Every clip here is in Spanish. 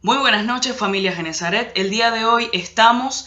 Muy buenas noches, familia Genezaret. El día de hoy estamos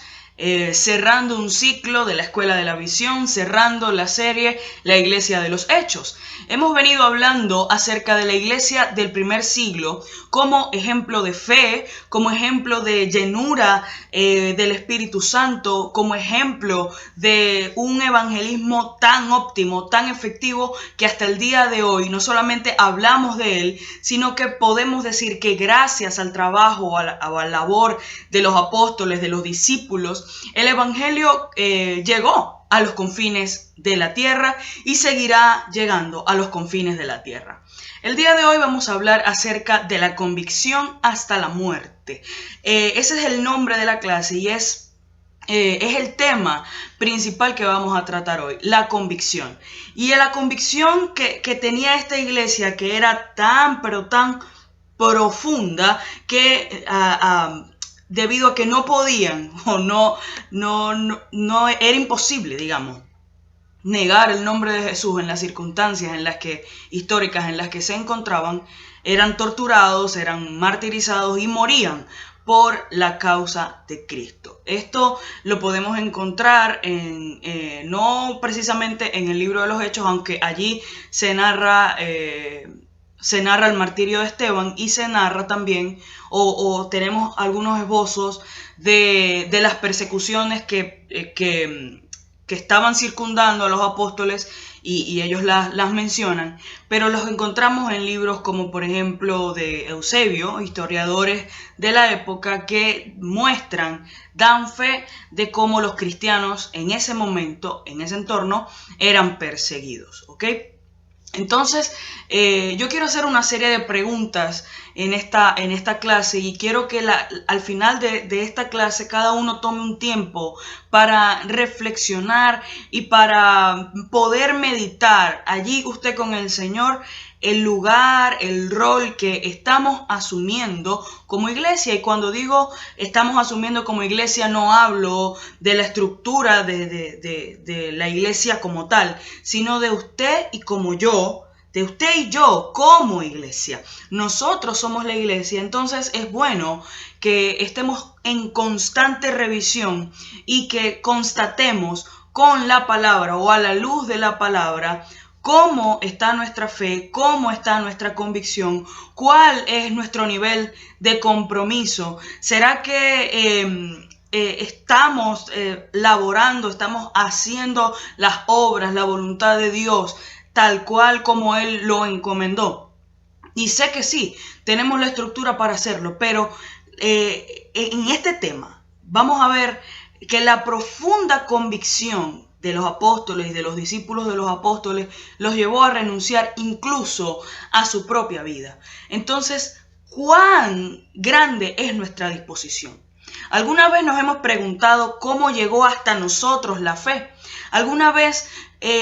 cerrando un ciclo de la Escuela de la Visión, cerrando la serie La Iglesia de los Hechos. Hemos venido hablando acerca de la iglesia del primer siglo como ejemplo de fe, como ejemplo de llenura del Espíritu Santo, como ejemplo de un evangelismo tan óptimo, tan efectivo, que hasta el día de hoy no solamente hablamos de él, sino que podemos decir que gracias al trabajo, a la labor de los apóstoles, de los discípulos, el evangelio llegó a los confines de la tierra y seguirá llegando a los confines de la tierra. El día de hoy vamos a hablar acerca de la convicción hasta la muerte. Ese es el nombre de la clase y es el tema principal que vamos a tratar hoy, la convicción. Y la convicción que tenía esta iglesia, que era tan, pero tan profunda, que debido a que no podían o no era imposible, digamos, negar el nombre de Jesús en las circunstancias históricas en las que se encontraban, eran torturados, eran martirizados y morían por la causa de Cristo. Esto lo podemos encontrar no precisamente en el libro de los Hechos, aunque allí se narra el martirio de Esteban y se narra también, o tenemos algunos esbozos de las persecuciones que estaban circundando a los apóstoles y ellos las mencionan, pero los encontramos en libros como por ejemplo de Eusebio, historiadores de la época, que dan fe de cómo los cristianos en ese momento, en ese entorno, eran perseguidos, ¿ok? Entonces, yo quiero hacer una serie de preguntas en esta clase y quiero que al final de esta clase cada uno tome un tiempo para reflexionar y para poder meditar allí usted con el Señor el lugar, el rol que estamos asumiendo como iglesia. Y cuando digo estamos asumiendo como iglesia, no hablo de la estructura de la iglesia como tal, sino de usted y como yo, de usted y yo como iglesia. Nosotros somos la iglesia, entonces es bueno que estemos en constante revisión y que constatemos con la palabra o a la luz de la palabra cómo está nuestra fe, cómo está nuestra convicción, cuál es nuestro nivel de compromiso. ¿Será que estamos laborando, estamos haciendo las obras, la voluntad de Dios, tal cual como Él lo encomendó? Y sé que sí, tenemos la estructura para hacerlo, pero en este tema vamos a ver que la profunda convicción de los apóstoles y de los discípulos de los apóstoles los llevó a renunciar incluso a su propia vida. Entonces, ¿cuán grande es nuestra disposición? ¿Alguna vez nos hemos preguntado cómo llegó hasta nosotros la fe? ¿Alguna vez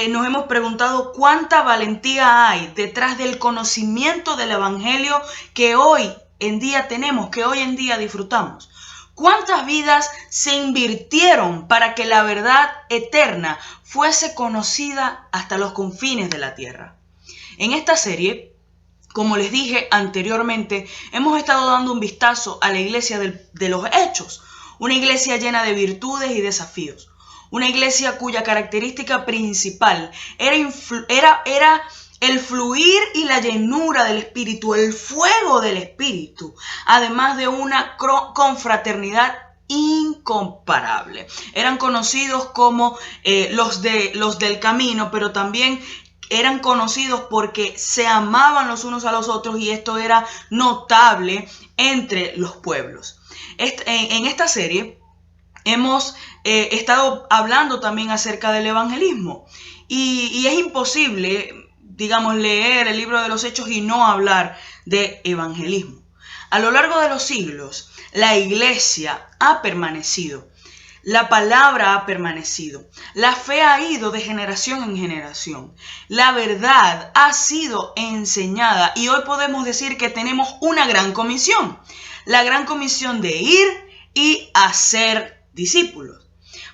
nos hemos preguntado cuánta valentía hay detrás del conocimiento del evangelio que hoy en día tenemos, que hoy en día disfrutamos? ¿Cuántas vidas se invirtieron para que la verdad eterna fuese conocida hasta los confines de la tierra? En esta serie, como les dije anteriormente, hemos estado dando un vistazo a la iglesia de los Hechos, una iglesia llena de virtudes y desafíos, una iglesia cuya característica principal era el fluir y la llenura del Espíritu, el fuego del Espíritu, además de una confraternidad incomparable. Eran conocidos como los del camino, pero también eran conocidos porque se amaban los unos a los otros, y esto era notable entre los pueblos. En esta serie hemos estado hablando también acerca del evangelismo, y es imposible, digamos, leer el libro de los Hechos y no hablar de evangelismo. A lo largo de los siglos, la iglesia ha permanecido, la palabra ha permanecido, la fe ha ido de generación en generación, la verdad ha sido enseñada, y hoy podemos decir que tenemos una gran comisión, la gran comisión de ir y hacer discípulos.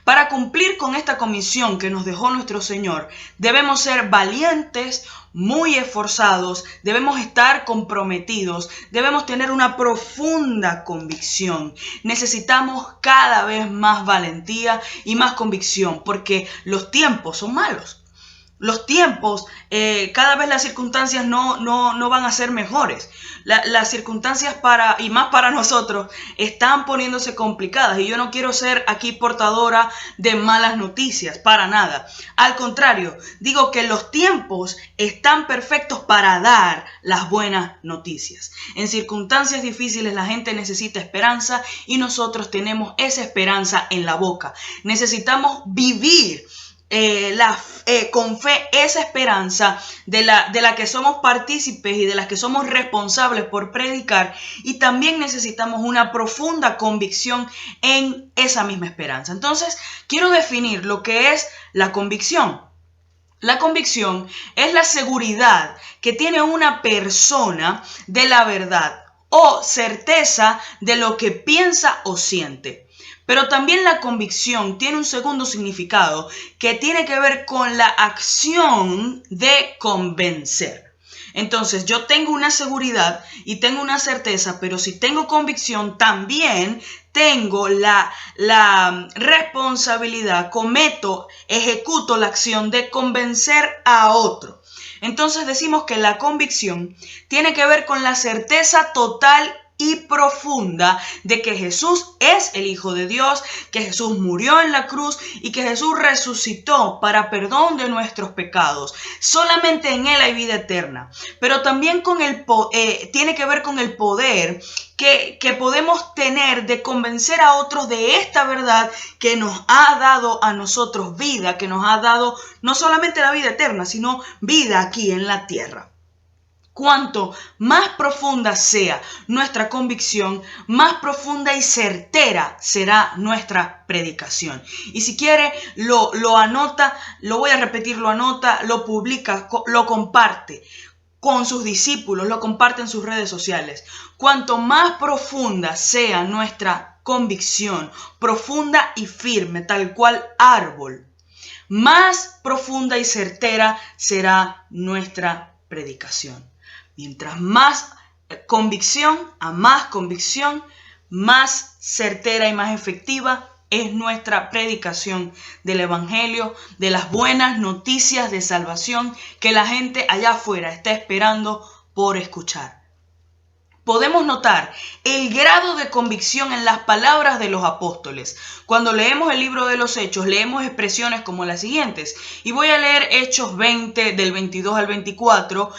Para cumplir con esta comisión que nos dejó nuestro Señor, debemos ser valientes, muy esforzados, debemos estar comprometidos, debemos tener una profunda convicción. Necesitamos cada vez más valentía y más convicción, porque los tiempos son malos. Los tiempos, cada vez las circunstancias no van a ser mejores. Las circunstancias y más para nosotros, están poniéndose complicadas. Y yo no quiero ser aquí portadora de malas noticias, para nada. Al contrario, digo que los tiempos están perfectos para dar las buenas noticias. En circunstancias difíciles la gente necesita esperanza y nosotros tenemos esa esperanza en la boca. Necesitamos vivir con fe esa esperanza de la que somos partícipes y de la que somos responsables por predicar, y también necesitamos una profunda convicción en esa misma esperanza. Entonces, quiero definir lo que es la convicción. La convicción es la seguridad que tiene una persona de la verdad o certeza de lo que piensa o siente. Pero también la convicción tiene un segundo significado que tiene que ver con la acción de convencer. Entonces, yo tengo una seguridad y tengo una certeza, pero si tengo convicción, también tengo la responsabilidad, ejecuto la acción de convencer a otro. Entonces decimos que la convicción tiene que ver con la certeza total y profunda de que Jesús es el Hijo de Dios, que Jesús murió en la cruz y que Jesús resucitó para perdón de nuestros pecados. Solamente en Él hay vida eterna. Pero también tiene que ver con el poder que podemos tener de convencer a otros de esta verdad que nos ha dado a nosotros vida, que nos ha dado no solamente la vida eterna, sino vida aquí en la tierra. Cuanto más profunda sea nuestra convicción, más profunda y certera será nuestra predicación. Y si quiere, lo anota, lo voy a repetir, lo anota, lo publica, lo comparte con sus discípulos, lo comparte en sus redes sociales. Cuanto más profunda sea nuestra convicción, profunda y firme, tal cual árbol, más profunda y certera será nuestra predicación. Mientras más convicción, más certera y más efectiva es nuestra predicación del Evangelio, de las buenas noticias de salvación que la gente allá afuera está esperando por escuchar. Podemos notar el grado de convicción en las palabras de los apóstoles. Cuando leemos el libro de los Hechos, leemos expresiones como las siguientes. Y voy a leer Hechos 20, del 22 al 24.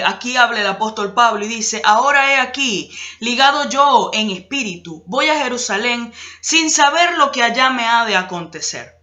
Aquí habla el apóstol Pablo y dice: ahora he aquí, ligado yo en espíritu, voy a Jerusalén sin saber lo que allá me ha de acontecer.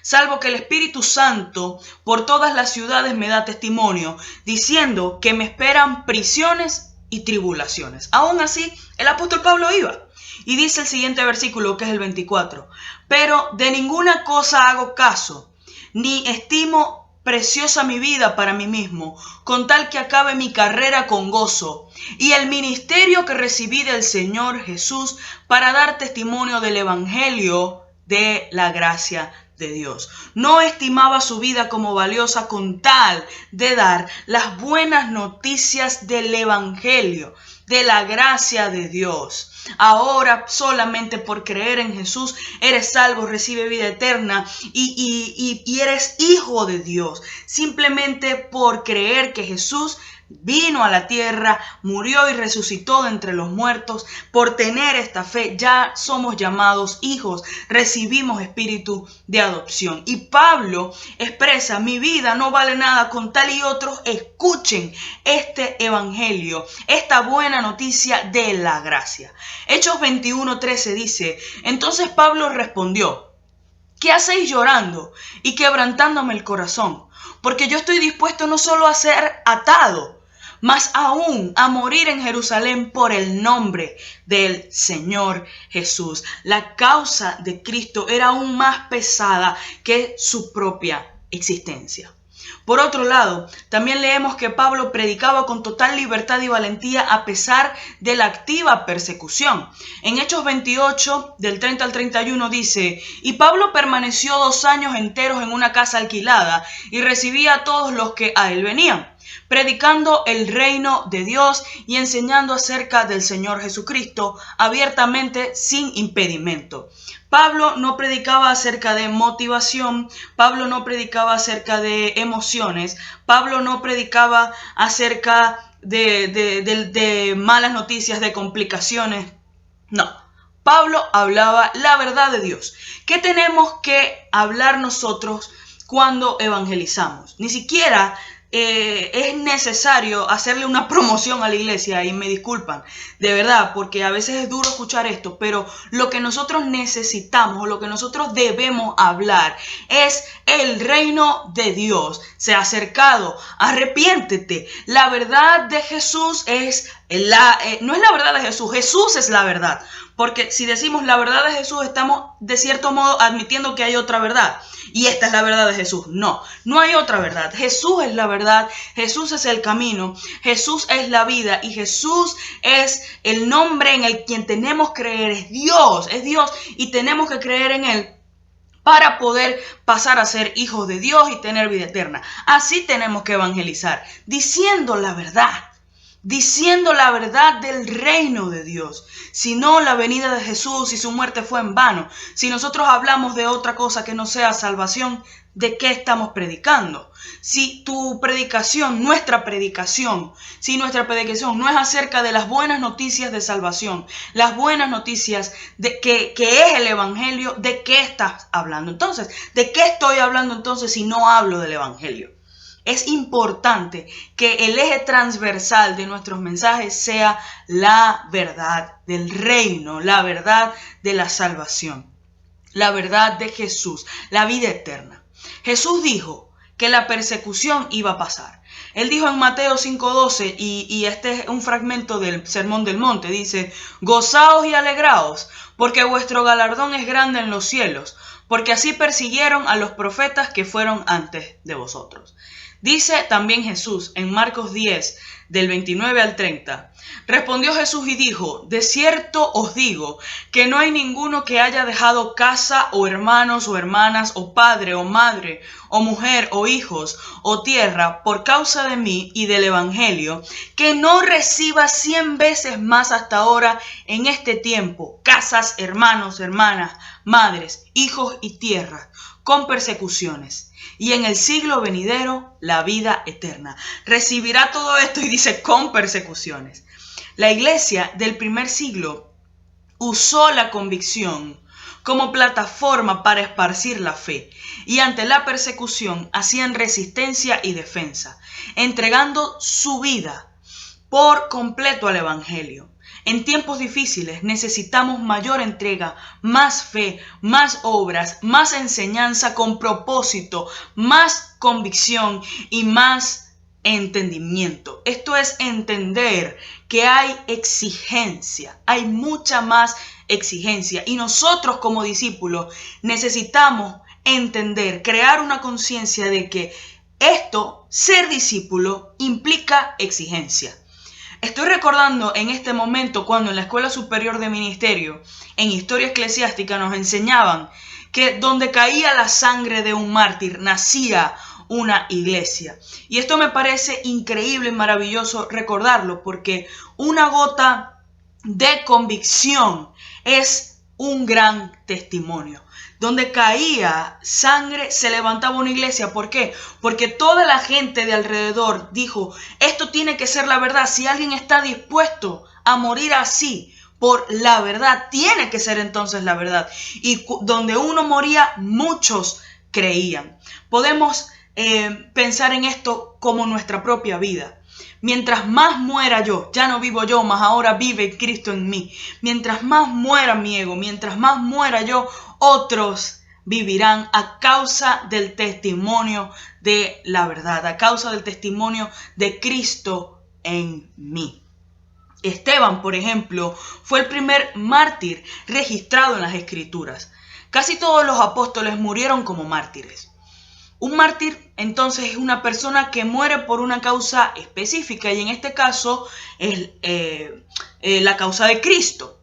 Salvo que el Espíritu Santo por todas las ciudades me da testimonio, diciendo que me esperan prisiones y tribulaciones. Aún así, el apóstol Pablo iba. Y dice el siguiente versículo, que es el 24. Pero de ninguna cosa hago caso, ni estimo preciosa mi vida para mí mismo, con tal que acabe mi carrera con gozo y el ministerio que recibí del Señor Jesús para dar testimonio del Evangelio de la gracia de Dios. No estimaba su vida como valiosa con tal de dar las buenas noticias del Evangelio, de la gracia de Dios. Ahora, solamente por creer en Jesús, eres salvo, recibe vida eterna y eres hijo de Dios. Simplemente por creer que Jesús vino a la tierra, murió y resucitó de entre los muertos. Por tener esta fe ya somos llamados hijos, recibimos espíritu de adopción. Y Pablo expresa: mi vida no vale nada con tal y otros escuchen este evangelio, esta buena noticia de la gracia. Hechos 21:13 dice: entonces Pablo respondió: ¿qué hacéis llorando y quebrantándome el corazón? Porque yo estoy dispuesto no solo a ser atado, mas aún a morir en Jerusalén por el nombre del Señor Jesús. La causa de Cristo era aún más pesada que su propia existencia. Por otro lado, también leemos que Pablo predicaba con total libertad y valentía a pesar de la activa persecución. En Hechos 28, del 30 al 31 dice: y Pablo permaneció 2 años enteros en una casa alquilada y recibía a todos los que a él venían, predicando el reino de Dios y enseñando acerca del Señor Jesucristo abiertamente sin impedimento. Pablo no predicaba acerca de motivación, Pablo no predicaba acerca de emociones, Pablo no predicaba acerca de malas noticias, de complicaciones. No, Pablo hablaba la verdad de Dios. ¿Qué tenemos que hablar nosotros cuando evangelizamos? Ni siquiera es necesario hacerle una promoción a la iglesia, y me disculpan, de verdad, porque a veces es duro escuchar esto, pero lo que nosotros necesitamos o lo que nosotros debemos hablar es el reino de Dios. Se ha acercado, arrepiéntete. La verdad de Jesús es no es la verdad de Jesús, Jesús es la verdad. Porque si decimos la verdad de Jesús, estamos de cierto modo admitiendo que hay otra verdad. Y esta es la verdad de Jesús. No, no hay otra verdad. Jesús es la verdad, Jesús es el camino, Jesús es la vida y Jesús es el nombre en el quien tenemos que creer. Es Dios y tenemos que creer en Él para poder pasar a ser hijos de Dios y tener vida eterna. Así tenemos que evangelizar, diciendo la verdad del reino de Dios. Si no, la venida de Jesús y su muerte fue en vano. Si nosotros hablamos de otra cosa que no sea salvación, ¿de qué estamos predicando? Si nuestra predicación no es acerca de las buenas noticias de salvación, las buenas noticias de que es el evangelio, ¿de qué estás hablando? Entonces, ¿de qué estoy hablando entonces si no hablo del evangelio? Es importante que el eje transversal de nuestros mensajes sea la verdad del reino, la verdad de la salvación, la verdad de Jesús, la vida eterna. Jesús dijo que la persecución iba a pasar. Él dijo en Mateo 5:12, y este es un fragmento del Sermón del Monte, dice: gozaos y alegraos, porque vuestro galardón es grande en los cielos, porque así persiguieron a los profetas que fueron antes de vosotros. Dice también Jesús en Marcos 10, del 29 al 30. Respondió Jesús y dijo: de cierto os digo que no hay ninguno que haya dejado casa o hermanos o hermanas o padre o madre o mujer o hijos o tierra por causa de mí y del evangelio, que no reciba 100 veces más hasta ahora en este tiempo casas, hermanos, hermanas, madres, hijos y tierras, con persecuciones, y en el siglo venidero la vida eterna. Recibirá todo esto, y dice con persecuciones. La iglesia del primer siglo usó la convicción como plataforma para esparcir la fe, y ante la persecución hacían resistencia y defensa, entregando su vida por completo al evangelio. En tiempos difíciles necesitamos mayor entrega, más fe, más obras, más enseñanza con propósito, más convicción y más entendimiento. Esto es entender que hay exigencia, hay mucha más exigencia, y nosotros como discípulos necesitamos entender, crear una conciencia de que ser discípulo, implica exigencia. Estoy recordando en este momento cuando en la Escuela Superior de Ministerio, en Historia Eclesiástica, nos enseñaban que donde caía la sangre de un mártir, nacía una iglesia. Y esto me parece increíble y maravilloso recordarlo, porque una gota de convicción es un gran testimonio. Donde caía sangre, se levantaba una iglesia. ¿Por qué? Porque toda la gente de alrededor dijo: esto tiene que ser la verdad. Si alguien está dispuesto a morir así por la verdad, tiene que ser entonces la verdad. Y donde uno moría, muchos creían. Podemos pensar en esto como nuestra propia vida. Mientras más muera yo, ya no vivo yo, mas ahora vive Cristo en mí. Mientras más muera mi ego, mientras más muera yo, otros vivirán a causa del testimonio de la verdad, a causa del testimonio de Cristo en mí. Esteban, por ejemplo, fue el primer mártir registrado en las Escrituras. Casi todos los apóstoles murieron como mártires. Un mártir entonces es una persona que muere por una causa específica y en este caso es la causa de Cristo.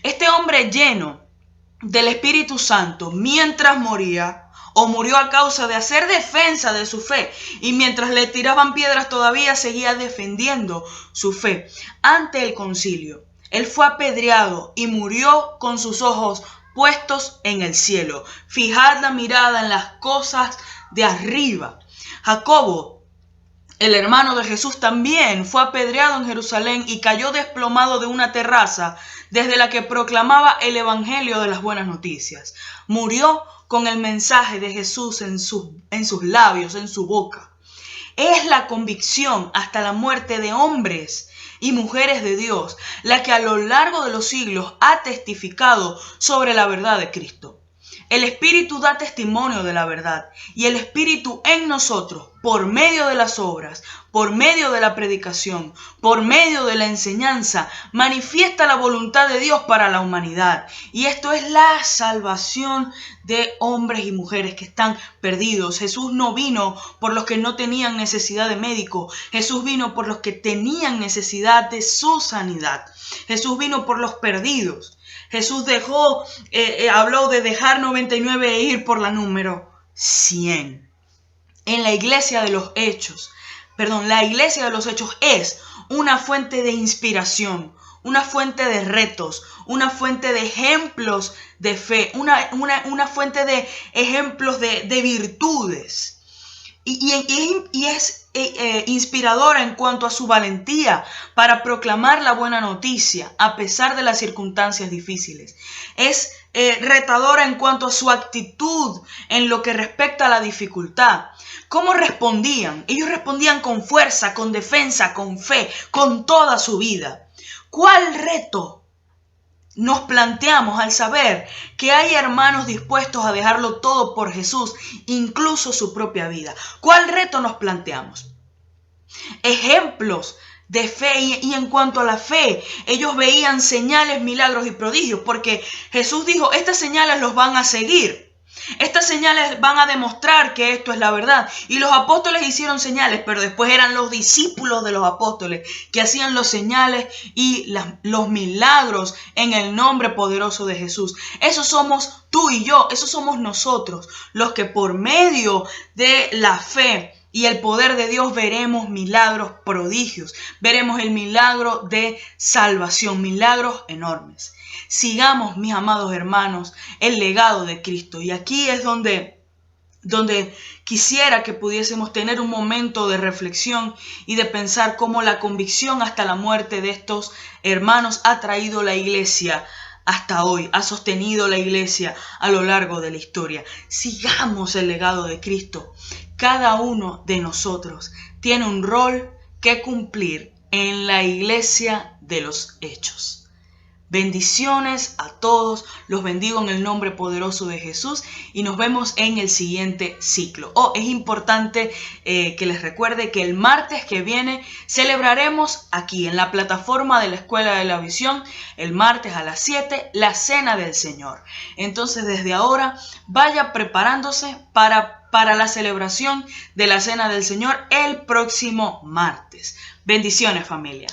Este hombre lleno del Espíritu Santo mientras moría o murió a causa de hacer defensa de su fe y mientras le tiraban piedras todavía seguía defendiendo su fe ante el concilio. Él fue apedreado y murió con sus ojos puestos en el cielo. Fijad la mirada en las cosas de arriba. Jacobo, el hermano de Jesús, también fue apedreado en Jerusalén y cayó desplomado de una terraza desde la que proclamaba el evangelio de las buenas noticias. Murió con el mensaje de Jesús en sus labios, en su boca. Es la convicción hasta la muerte de hombres y mujeres de Dios la que a lo largo de los siglos ha testificado sobre la verdad de Cristo. El Espíritu da testimonio de la verdad y el Espíritu en nosotros, por medio de las obras, por medio de la predicación, por medio de la enseñanza, manifiesta la voluntad de Dios para la humanidad. Y esto es la salvación de hombres y mujeres que están perdidos. Jesús no vino por los que no tenían necesidad de médico. Jesús vino por los que tenían necesidad de su sanidad. Jesús vino por los perdidos. Jesús habló de dejar 99 e ir por la número 100. En la iglesia de los hechos, la iglesia de los hechos es una fuente de inspiración, una fuente de retos, una fuente de ejemplos de fe, una fuente de ejemplos de virtudes. Y es inspiradora en cuanto a su valentía para proclamar la buena noticia a pesar de las circunstancias difíciles. Es retadora en cuanto a su actitud en lo que respecta a la dificultad. ¿Cómo respondían? Ellos respondían con fuerza, con defensa, con fe, con toda su vida. ¿Cuál reto nos planteamos al saber que hay hermanos dispuestos a dejarlo todo por Jesús, incluso su propia vida? ¿Cuál reto nos planteamos? Ejemplos de fe y en cuanto a la fe, ellos veían señales, milagros y prodigios, porque Jesús dijo, estas señales los van a seguir. Estas señales van a demostrar que esto es la verdad. Y los apóstoles hicieron señales, pero después eran los discípulos de los apóstoles que hacían los señales y los milagros en el nombre poderoso de Jesús. Esos somos tú y yo, esos somos nosotros, los que por medio de la fe y el poder de Dios veremos milagros, prodigios, veremos el milagro de salvación, milagros enormes. Sigamos, mis amados hermanos, el legado de Cristo. Y aquí es donde quisiera que pudiésemos tener un momento de reflexión y de pensar cómo la convicción hasta la muerte de estos hermanos ha traído la iglesia hasta hoy, ha sostenido la iglesia a lo largo de la historia. Sigamos el legado de Cristo. Cada uno de nosotros tiene un rol que cumplir en la iglesia de los hechos. Bendiciones a todos, los bendigo en el nombre poderoso de Jesús y nos vemos en el siguiente ciclo. Es importante que les recuerde que el martes que viene celebraremos aquí en la plataforma de la Escuela de la Visión, el martes a las 7, la Cena del Señor. Entonces desde ahora vaya preparándose para la celebración de la Cena del Señor el próximo martes. Bendiciones, familia.